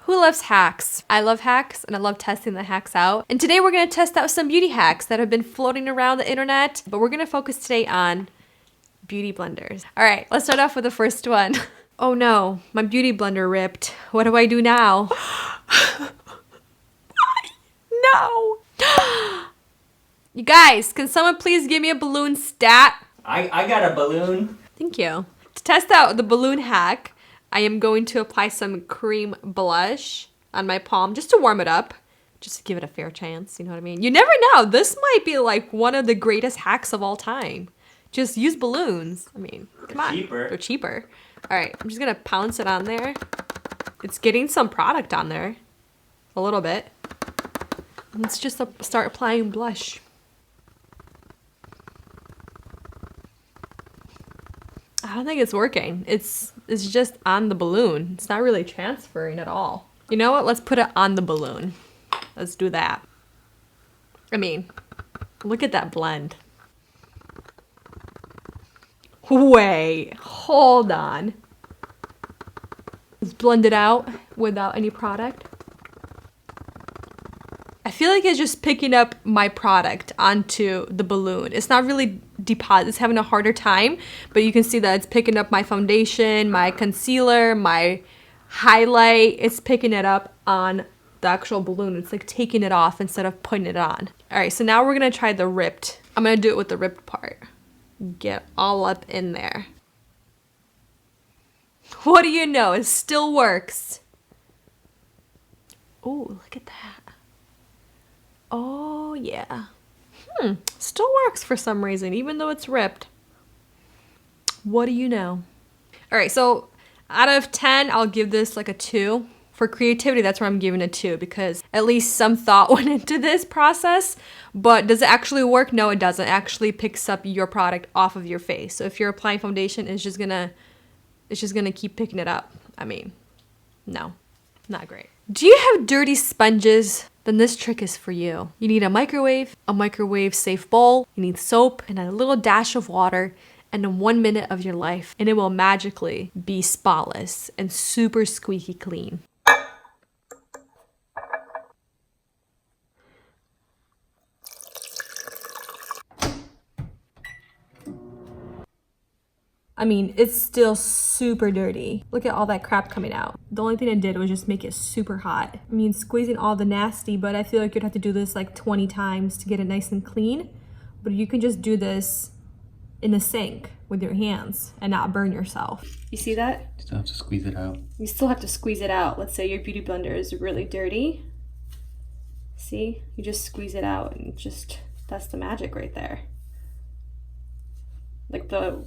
Who loves hacks? I love hacks and I love testing the hacks out. And today we're gonna test out some beauty hacks that have been floating around the internet, but we're gonna focus today on beauty blenders. All right, let's start off with the first one. Oh no, my beauty blender ripped. What do I do now? No. You guys, can someone please give me a balloon stat? I got a balloon. Thank you. To test out the balloon hack, I am going to apply some cream blush on my palm just to warm it up, just to give it a fair chance, you know what I mean? You never know, this might be like one of the greatest hacks of all time. Just use balloons. I mean, come on. Cheaper. They're cheaper. All right, I'm just gonna pounce it on there. It's getting some product on there, a little bit. Let's just start applying blush. I don't think it's working. It's just on the balloon. It's not really transferring at all. You know what? Let's put it on the balloon. Let's do that. I mean, look at that blend. Wait, hold on. Let's blend it out without any product. I feel like it's just picking up my product onto the balloon. It's not really it's having a harder time, but you can see that it's picking up my foundation, my concealer, my highlight. It's picking it up on the actual balloon. It's like taking it off instead of putting it on. All right, so now we're gonna try the ripped. I'm gonna do it with the ripped part. Get all up in there. What do you know? It still works. Oh, look at that. Oh, yeah. Still works for some reason, even though it's ripped. What do you know? All right, so out of 10, I'll give this like a 2. For creativity, that's where I'm giving a 2 because at least some thought went into this process. But does it actually work? No, it doesn't. It actually picks up your product off of your face. So if you're applying foundation, it's just gonna keep picking it up. I mean, no, not great. Do you have dirty sponges? Then this trick is for you. You need a microwave safe bowl, you need soap, and a little dash of water, and in 1 minute of your life, and it will magically be spotless and super squeaky clean. I mean, it's still super dirty. Look at all that crap coming out. The only thing it did was just make it super hot. I mean, squeezing all the nasty, but I feel like you'd have to do this like 20 times to get it nice and clean. But you can just do this in the sink with your hands and not burn yourself. You see that? You still have to squeeze it out. You still have to squeeze it out. Let's say your beauty blender is really dirty. See? You just squeeze it out and that's the magic right there. Like the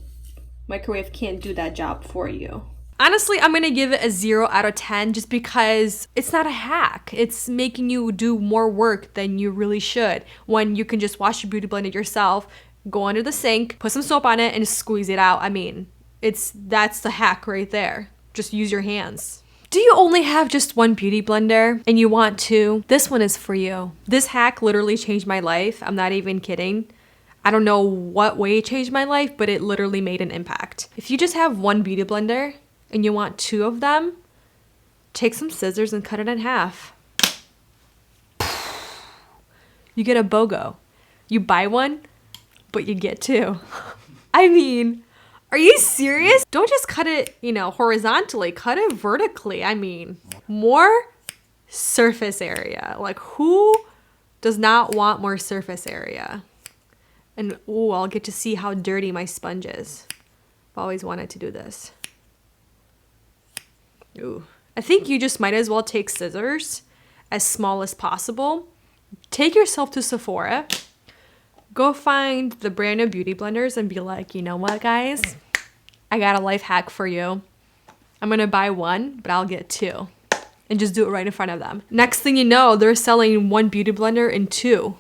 microwave can't do that job for you. Honestly, I'm gonna give it a 0 out of 10 just because it's not a hack. It's making you do more work than you really should when you can just wash your beauty blender yourself, go under the sink, put some soap on it, and squeeze it out. I mean, that's the hack right there. Just use your hands. Do you only have just one beauty blender and you want two? This one is for you. This hack literally changed my life. I'm not even kidding. I don't know what way it changed my life, but it literally made an impact. If you just have one beauty blender and you want 2 of them, take some scissors and cut it in half. You get a BOGO. You buy one, but you get 2. I mean, are you serious? Don't just cut it, horizontally. Cut it vertically. I mean, more surface area. Like, who does not want more surface area? And ooh, I'll get to see how dirty my sponge is. I've always wanted to do this. Ooh. I think you just might as well take scissors as small as possible. Take yourself to Sephora. Go find the brand new beauty blenders and be like, you know what, guys? I got a life hack for you. I'm gonna buy 1, but I'll get 2. And just do it right in front of them. Next thing you know, they're selling 1 beauty blender in 2.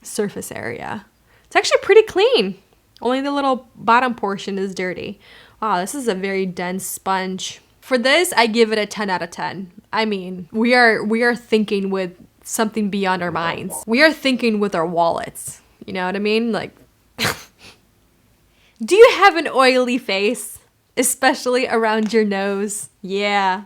Surface area. It's actually pretty clean. Only the little bottom portion is dirty. Wow, this is a very dense sponge. For this, I give it a 10 out of 10. I mean, we are thinking with something beyond our minds. We are thinking with our wallets. You know what I mean? Like, do you have an oily face? especially around your nose. Yeah,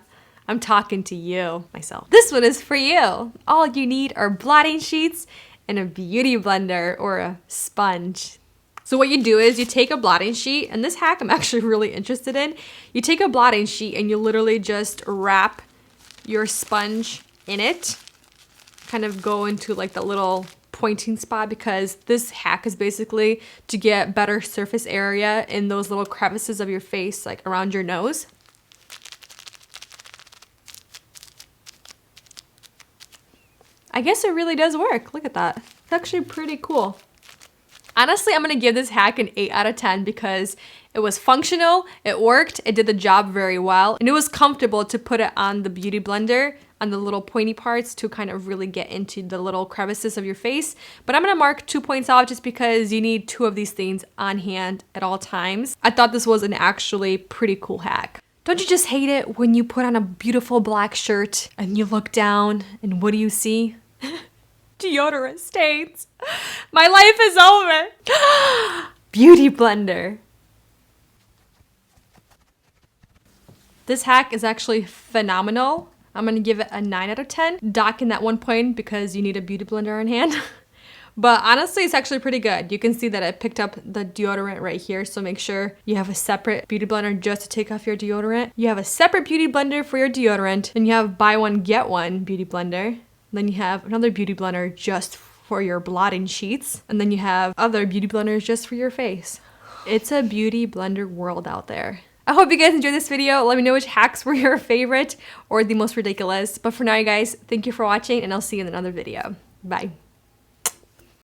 I'm talking to you, myself. This one is for you. All you need are blotting sheets and a beauty blender or a sponge. So what you do is you take a blotting sheet, and this hack I'm actually really interested in. You take a blotting sheet and you literally just wrap your sponge in it. Kind of go into like the little pointing spot, because this hack is basically to get better surface area in those little crevices of your face, like around your nose. I guess it really does work. Look at that. It's actually pretty cool. Honestly, I'm gonna give this hack an 8 out of 10 because it was functional, it worked, it did the job very well, and it was comfortable to put it on the beauty blender, on the little pointy parts to kind of really get into the little crevices of your face. But I'm gonna mark 2 points off just because you need 2 of these things on hand at all times. I thought this was an actually pretty cool hack. Don't you just hate it when you put on a beautiful black shirt and you look down and what do you see? Deodorant stains. My life is over. Beauty blender. This hack is actually phenomenal. I'm gonna give it a 9 out of 10. Docking that 1 point because you need a beauty blender on hand. But honestly, it's actually pretty good. You can see that I picked up the deodorant right here. So make sure you have a separate beauty blender just to take off your deodorant. You have a separate beauty blender for your deodorant. And you have buy one, get one beauty blender. Then you have another beauty blender just for your blotting sheets. And then you have other beauty blenders just for your face. It's a beauty blender world out there. I hope you guys enjoyed this video. Let me know which hacks were your favorite or the most ridiculous. But for now, you guys, thank you for watching and I'll see you in another video. Bye.